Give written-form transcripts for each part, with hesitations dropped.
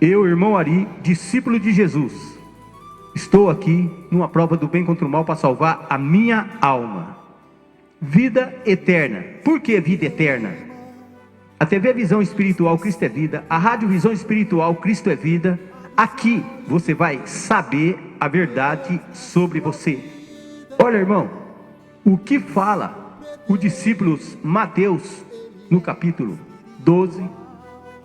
Eu, irmão Ari, discípulo de Jesus, estou aqui numa prova do bem contra o mal para salvar a minha alma. Vida eterna. Por que vida eterna? A TV Visão Espiritual Cristo é Vida, a Rádio Visão Espiritual Cristo é Vida. Aqui você vai saber a verdade sobre você. Olha, irmão, o que fala o discípulo Mateus no capítulo 12,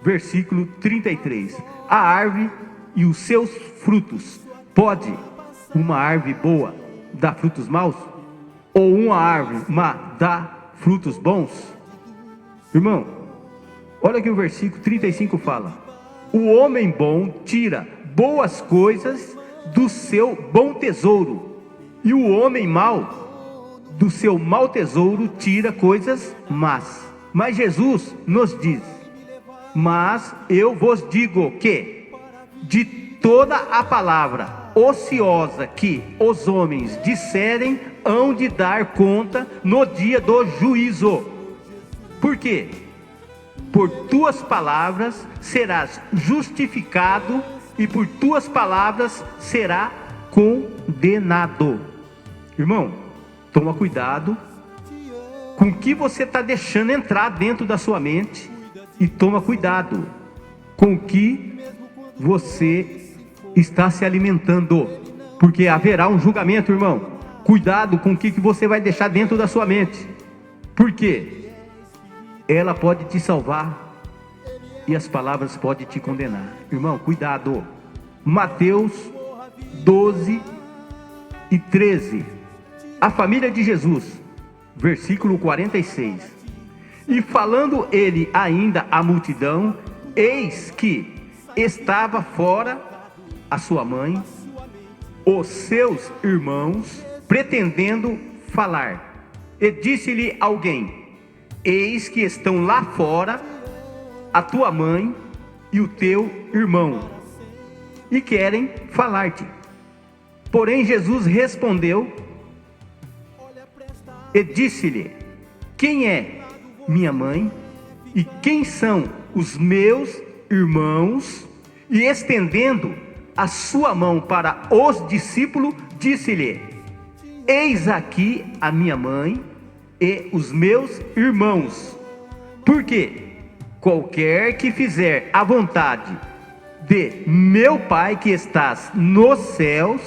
versículo 33. A árvore e os seus frutos. Pode uma árvore boa dar frutos maus? Ou uma árvore má dar frutos bons? Irmão, olha que o versículo 35 fala: o homem bom tira boas coisas do seu bom tesouro, e o homem mau do seu mau tesouro tira coisas más. Mas Jesus nos diz: mas eu vos digo que de toda a palavra ociosa que os homens disserem, hão de dar conta no dia do juízo. Por quê? Por tuas palavras serás justificado, e por tuas palavras será condenado. Irmão, toma cuidado com o que você está deixando entrar dentro da sua mente, e toma cuidado com o que você está se alimentando, porque haverá um julgamento, irmão. Cuidado com o que você vai deixar dentro da sua mente, porque ela pode te salvar e as palavras podem te condenar. Irmão, cuidado. Mateus 12 e 13. A família de Jesus, versículo 46. E falando ele ainda à multidão, eis que estava fora a sua mãe, os seus irmãos, pretendendo falar. E disse-lhe alguém: eis que estão lá fora a tua mãe e o teu irmão, e querem falar-te. Porém Jesus respondeu e disse-lhe: quem é minha mãe e quem são os meus irmãos? E estendendo a sua mão para os discípulos, disse-lhe: eis aqui a minha mãe e os meus irmãos. Porque qualquer que fizer a vontade de meu Pai que estás nos céus,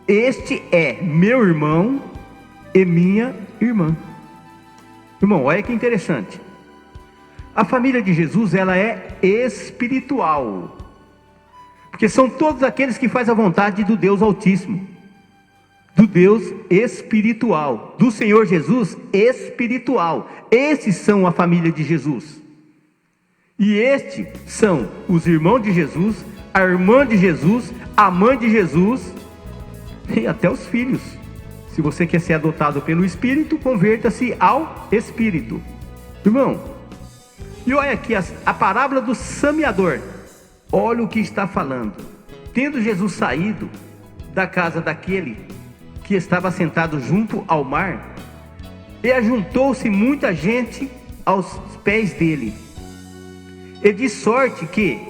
este é meu irmão e minha irmã. Irmão, olha que interessante. A família de Jesus, ela é espiritual, porque são todos aqueles que fazem a vontade do Deus Altíssimo, do Deus espiritual, do Senhor Jesus espiritual. Esses são a família de Jesus. E estes são os irmãos de Jesus, a irmã de Jesus, a mãe de Jesus e até os filhos. Se você quer ser adotado pelo Espírito, converta-se ao Espírito. Irmão, e olha aqui a parábola do semeador. Olha o que está falando. Tendo Jesus saído da casa daquele que estava sentado junto ao mar, e ajuntou-se muita gente aos pés dele. E de sorte que,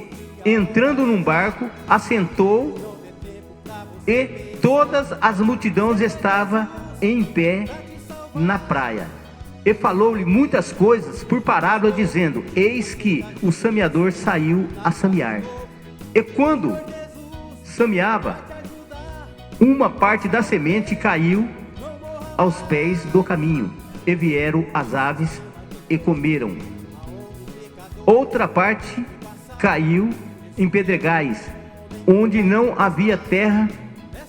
entrando num barco, assentou, e todas as multidões estavam em pé na praia. E falou-lhe muitas coisas por parábola, dizendo: eis que o semeador saiu a semear. E quando semeava, uma parte da semente caiu aos pés do caminho, e vieram as aves e comeram. Outra parte caiu em pedregais, onde não havia terra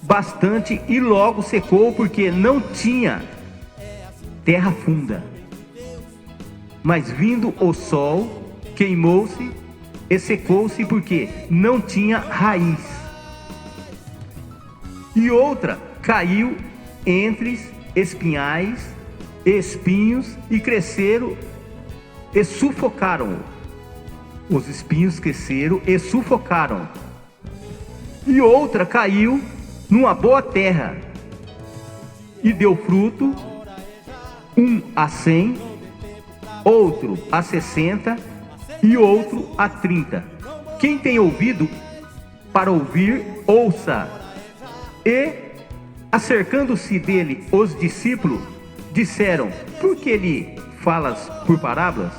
bastante, e logo secou, porque não tinha terra funda. Mas vindo o sol, queimou-se e secou-se, porque não tinha raiz. E outra caiu entre espinhais e espinhos, e cresceram e sufocaram. Os espinhos cresceram e sufocaram. E outra caiu numa boa terra, e deu fruto, um a 100, outro a 60 e outro a 30. Quem tem ouvido para ouvir, ouça. E, acercando-se dele os discípulos, disseram: por que lhe falas por parábolas?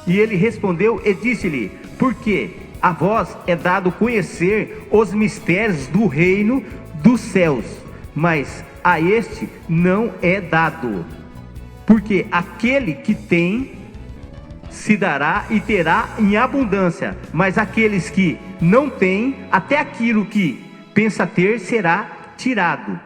E ele respondeu e disse-lhe: porque a vós é dado conhecer os mistérios do reino dos céus, mas a este não é dado. Porque aquele que tem, se dará e terá em abundância, mas aqueles que não têm, até aquilo que pensa ter será tirado.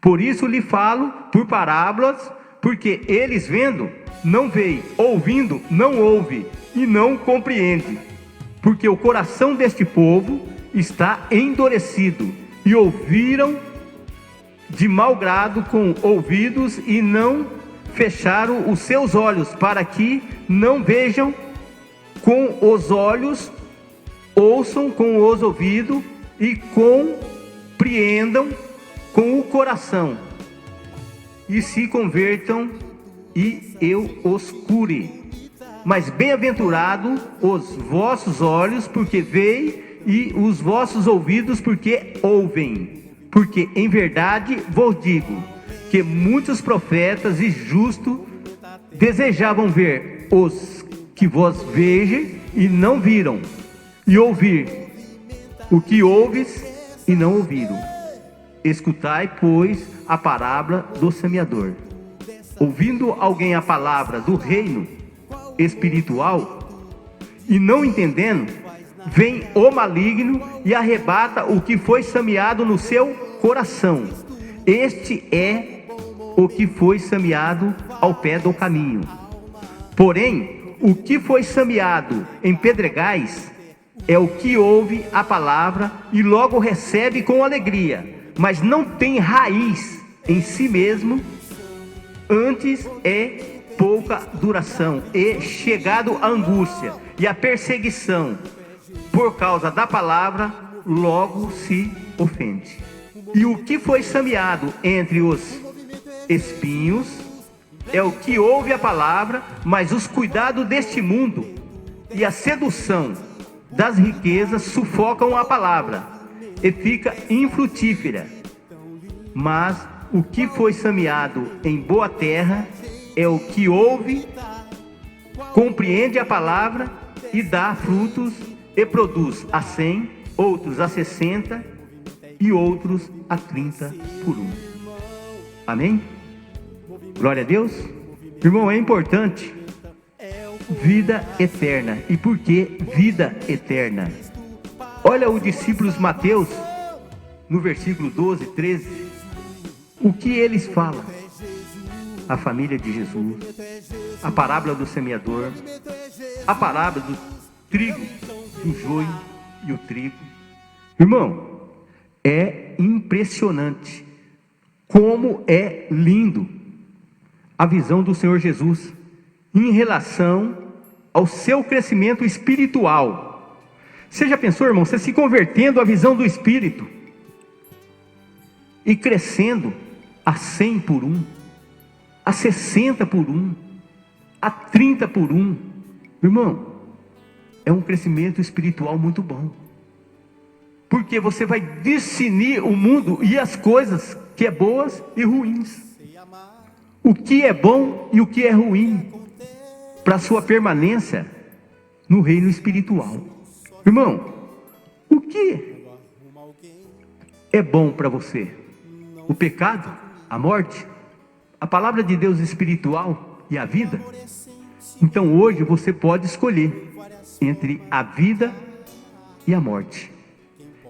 Por isso lhe falo por parábolas, porque eles vendo, não veem, ouvindo, não ouve e não compreende. Porque o coração deste povo está endurecido, e ouviram de mau grado com ouvidos, e não fecharam os seus olhos, para que não vejam com os olhos, ouçam com os ouvidos, e compreendam com o coração, e se convertam, e eu os cure. Mas bem-aventurado os vossos olhos, porque veem, e os vossos ouvidos, porque ouvem. Porque em verdade vos digo, que muitos profetas e justos desejavam ver os que vós veja e não viram, e ouvir o que ouves e não ouviram. Escutai, pois, a parábola do semeador. Ouvindo alguém a palavra do reino espiritual e não entendendo, vem o maligno e arrebata o que foi semeado no seu coração. Este é o que foi semeado ao pé do caminho. Porém, o que foi semeado em pedregais é o que ouve a palavra e logo recebe com alegria, mas não tem raiz em si mesmo, antes é pouca duração, e chegado a angústia e a perseguição por causa da palavra, logo se ofende. E o que foi semeado entre os espinhos é o que ouve a palavra, mas os cuidados deste mundo e a sedução das riquezas sufocam a palavra e fica infrutífera. Mas o que foi semeado em boa terra é o que ouve, compreende a palavra e dá frutos, e produz a 100, outros a 60 e outros a 30 por um. Amém? Glória a Deus. Irmão, é importante vida eterna. E por que vida eterna? Olha o discípulos Mateus, no versículo 12, 13, o que eles falam? A família de Jesus, a parábola do semeador, a parábola do trigo, do joio e o trigo. Irmão, é impressionante como é lindo a visão do Senhor Jesus em relação ao seu crescimento espiritual. Você já pensou, irmão, você se convertendo à visão do Espírito e crescendo a 100 por um, a 60 por um, a 30 por um. Irmão, é um crescimento espiritual muito bom, porque você vai discernir o mundo e as coisas que é boas e ruins, o que é bom e o que é ruim, para sua permanência no reino espiritual. Irmão, o que é bom para você? O pecado, a morte, a palavra de Deus espiritual e a vida? Então hoje você pode escolher entre a vida e a morte.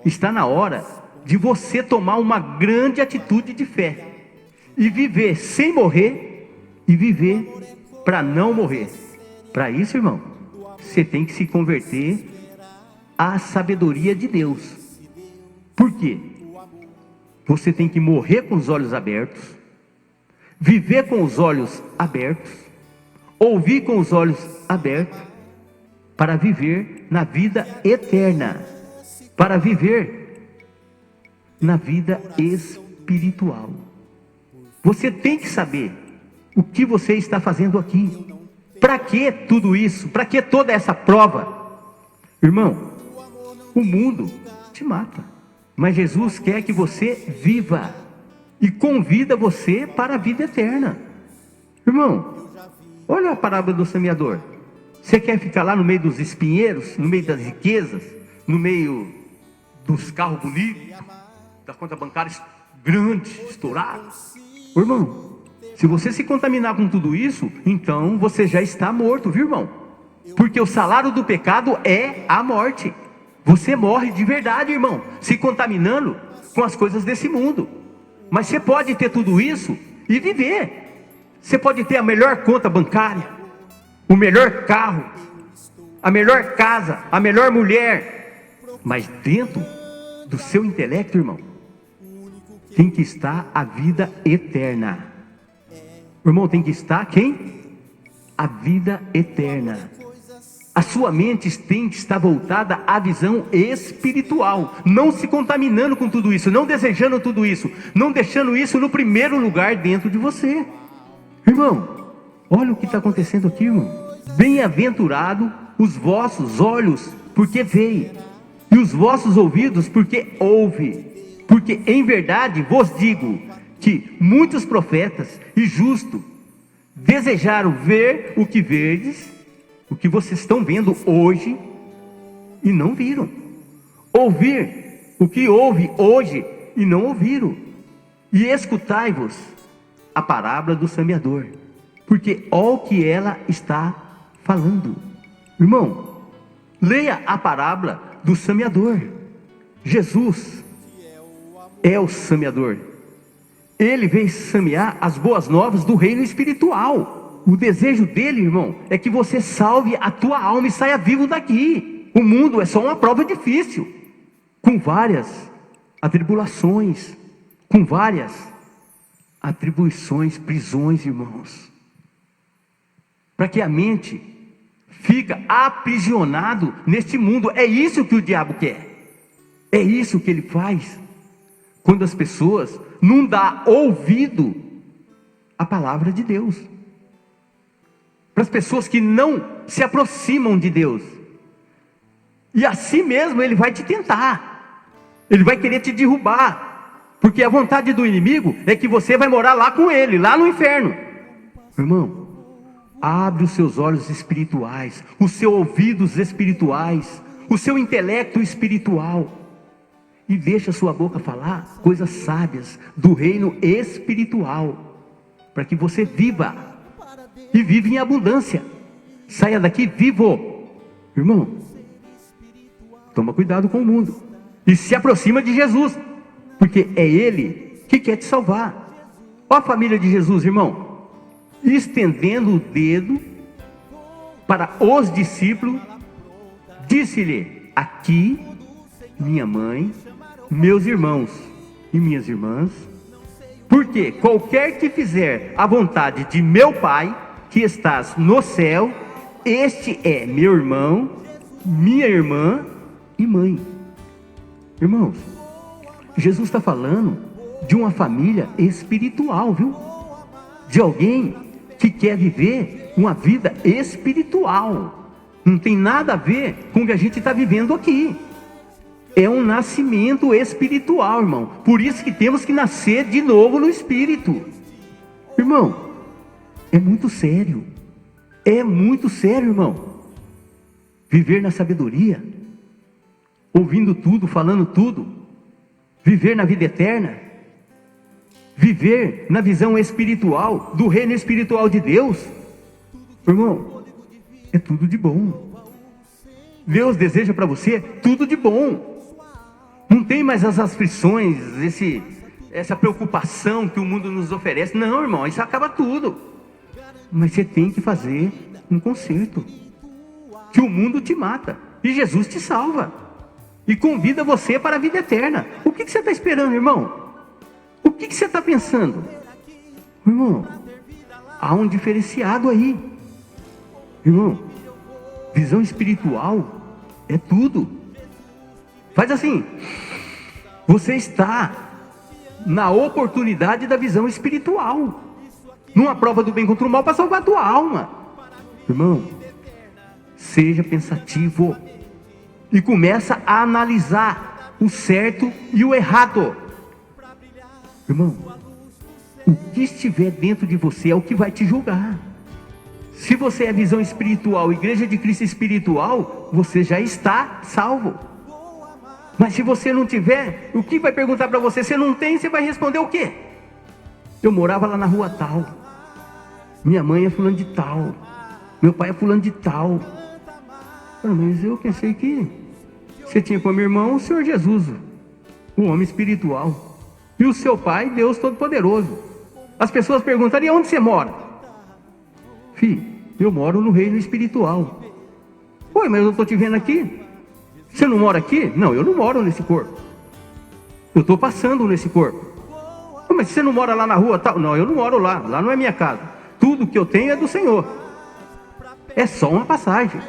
Está na hora de você tomar uma grande atitude de fé e viver sem morrer e viver para não morrer. Para isso, irmão, você tem que se converter à sabedoria de Deus. Por quê? Você tem que morrer com os olhos abertos, viver com os olhos abertos, ouvir com os olhos abertos, para viver na vida eterna, para viver na vida espiritual. Você tem que saber o que você está fazendo aqui. Para que tudo isso? Para que toda essa prova? Irmão, O mundo te mata. Mas Jesus quer que você viva e convida você para a vida eterna. Irmão, olha a parábola do semeador. Você quer ficar lá no meio dos espinheiros, no meio das riquezas, no meio dos carros bonitos, da conta bancária grande, estourada? Irmão, se você se contaminar com tudo isso, então você já está morto, viu, irmão? Porque o salário do pecado é a morte. Você morre de verdade, irmão, se contaminando com as coisas desse mundo. Mas você pode ter tudo isso e viver. Você pode ter a melhor conta bancária, o melhor carro, a melhor casa, a melhor mulher. Mas dentro do seu intelecto, irmão, tem que estar a vida eterna. Irmão, tem que estar quem? A vida eterna. A sua mente tem que estar voltada à visão espiritual, não se contaminando com tudo isso, não desejando tudo isso, não deixando isso no primeiro lugar dentro de você. Irmão, olha o que está acontecendo aqui, irmão. Bem-aventurado os vossos olhos, porque veem, e os vossos ouvidos, porque ouve. Porque em verdade vos digo que muitos profetas e justos desejaram ver o que verdes, o que vocês estão vendo hoje, e não viram. Ouvir o que ouve hoje, e não ouviram. E escutai-vos a parábola do semeador, porque ó o que ela está falando. Irmão, leia a parábola do semeador. Jesus é o semeador. Ele veio semear as boas novas do reino espiritual. O desejo dele, irmão, é que você salve a tua alma e saia vivo daqui. O mundo é só uma prova difícil, com várias atribulações, com várias atribuições, prisões, irmãos, para que a mente fica aprisionado neste mundo. É isso que o diabo quer. É isso que ele faz quando as pessoas não dão ouvido à palavra de Deus. Para as pessoas que não se aproximam de Deus. E assim mesmo ele vai te tentar. Ele vai querer te derrubar. Porque a vontade do inimigo é que você vai morar lá com ele, lá no inferno. Irmão, abre os seus olhos espirituais, os seus ouvidos espirituais, o seu intelecto espiritual. E deixa a sua boca falar coisas sábias do reino espiritual. Para que você viva. E vive em abundância. Saia daqui vivo. Irmão, toma cuidado com o mundo. E se aproxima de Jesus. Porque é Ele que quer te salvar. Ó a família de Jesus, irmão. Estendendo o dedo para os discípulos, disse-lhe: aqui minha mãe, meus irmãos e minhas irmãs. Porque qualquer que fizer a vontade de meu Pai, que estás no céu, este é meu irmão, minha irmã e mãe. Irmãos, Jesus está falando de uma família espiritual, viu? De alguém que quer viver uma vida espiritual. Não tem nada a ver com o que a gente está vivendo aqui. É um nascimento espiritual, irmão. Por isso que temos que nascer de novo no Espírito. Irmão, é muito sério. É muito sério, irmão. Viver na sabedoria, ouvindo tudo, falando tudo. Viver na vida eterna. Viver na visão espiritual, do reino espiritual de Deus. Irmão, é tudo de bom. Deus deseja para você tudo de bom. Não tem mais as aflições, essa preocupação que o mundo nos oferece. Não, irmão, isso acaba tudo. Mas você tem que fazer um conserto. Que o mundo te mata e Jesus te salva. E convida você para a vida eterna. O que você está esperando, irmão? O que você está pensando? Irmão, há um diferenciado aí. Irmão, visão espiritual é tudo. Faz assim. Você está na oportunidade da visão espiritual. Numa prova do bem contra o mal para salvar a tua alma. Irmão, seja pensativo. e começa a analisar o certo e o errado. Irmão, o que estiver dentro de você é o que vai te julgar. Se você é visão espiritual, igreja de Cristo espiritual, você já está salvo. Mas se você não tiver, o que vai perguntar para você? Você não tem, você vai responder o quê? Eu morava lá na rua tal, minha mãe é fulano de tal, meu pai é fulano de tal. Mas eu pensei que você tinha como irmão o Senhor Jesus, o homem espiritual, e o seu pai, Deus Todo-Poderoso. As pessoas perguntariam: onde você mora? Filho, eu moro no reino espiritual. Oi, mas eu estou te vendo aqui. Você não mora aqui? Não, eu não moro nesse corpo. Eu estou passando nesse corpo. Mas você não mora lá na rua tal? Não, eu não moro lá. Lá não é minha casa. Tudo que eu tenho é do Senhor. É só uma passagem.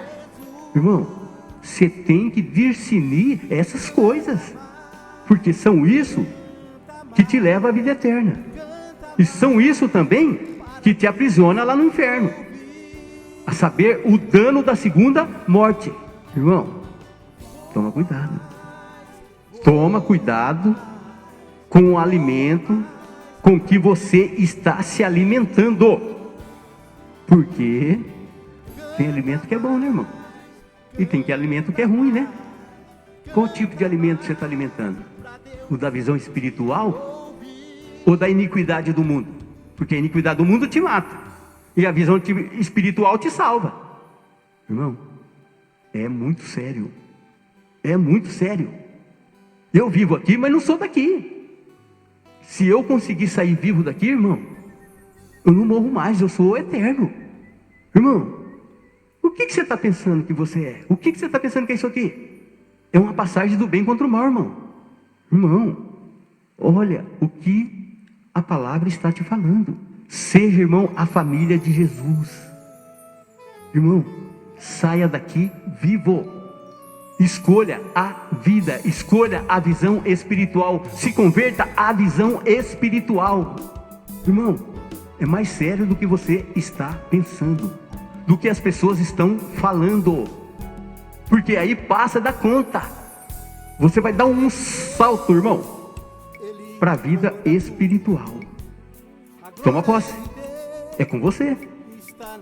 Irmão, você tem que discernir essas coisas, porque são isso que te leva à vida eterna. E são isso também que te aprisiona lá no inferno. A saber, o dano da segunda morte. Irmão, toma cuidado. Toma cuidado com o alimento com que você está se alimentando. Porque tem alimento que é bom, né, irmão? E tem alimento que é ruim, né? Qual tipo de alimento você está alimentando? O da visão espiritual ou da iniquidade do mundo? Porque a iniquidade do mundo te mata e a visão espiritual te salva. Irmão, é muito sério. É muito sério. Eu vivo aqui, mas não sou daqui. Se eu conseguir sair vivo daqui, irmão, eu não morro mais, eu sou eterno. Irmão, o que você está pensando que você é? O que você está pensando que é isso aqui? É uma passagem do bem contra o mal, irmão. Irmão, olha o que a palavra está te falando. Seja, irmão, a família de Jesus. Irmão, saia daqui vivo. Escolha a vida, escolha a visão espiritual. Se converta à visão espiritual. Irmão, é mais sério do que você está pensando, do que as pessoas estão falando, porque aí passa da conta. Você vai dar um salto, irmão, para a vida espiritual. Toma posse, é com você,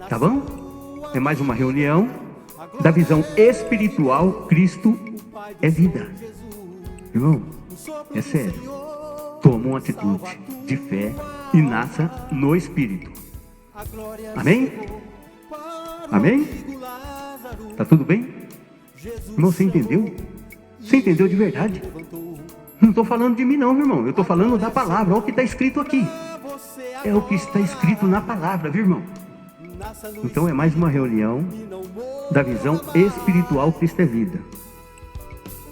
tá bom? É mais uma reunião da visão espiritual. Cristo é vida. Irmão, é sério. Toma uma atitude de fé e nasça no Espírito. Amém? Amém? Tá tudo bem? Irmão, você entendeu? Você entendeu de verdade? Não estou falando de mim não, irmão. Eu estou falando da palavra. Olha o que está escrito aqui. É o que está escrito na palavra, viu, irmão? Então é mais uma reunião da visão espiritual. Cristo é vida.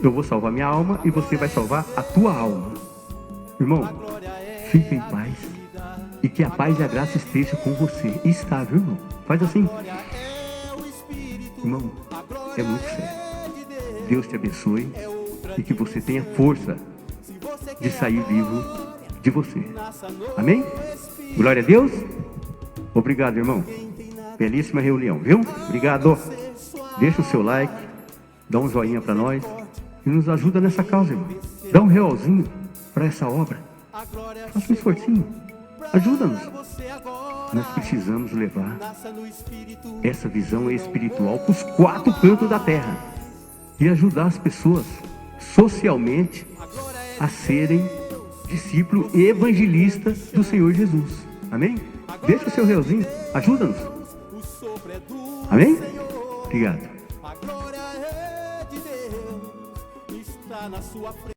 Eu vou salvar minha alma e você vai salvar a tua alma. Irmão, fique em paz e que a paz e a graça esteja com você. E está, viu, irmão? Faz assim. Irmão, é muito sério. Deus te abençoe e que você tenha força de sair vivo de você. Amém? Glória a Deus. Obrigado, irmão. Belíssima reunião, viu? Obrigado. Deixa o seu like, dá um joinha para nós e nos ajuda nessa causa, irmão. Dá um realzinho para essa obra. Faça um esforcinho. Ajuda-nos. Nós precisamos levar essa visão espiritual para os 4 cantos da terra e ajudar as pessoas socialmente a serem discípulos e evangelistas do Senhor Jesus. Amém? Deixa o seu realzinho. Ajuda-nos. Amém? Obrigado. A glória é de Deus, está na sua frente.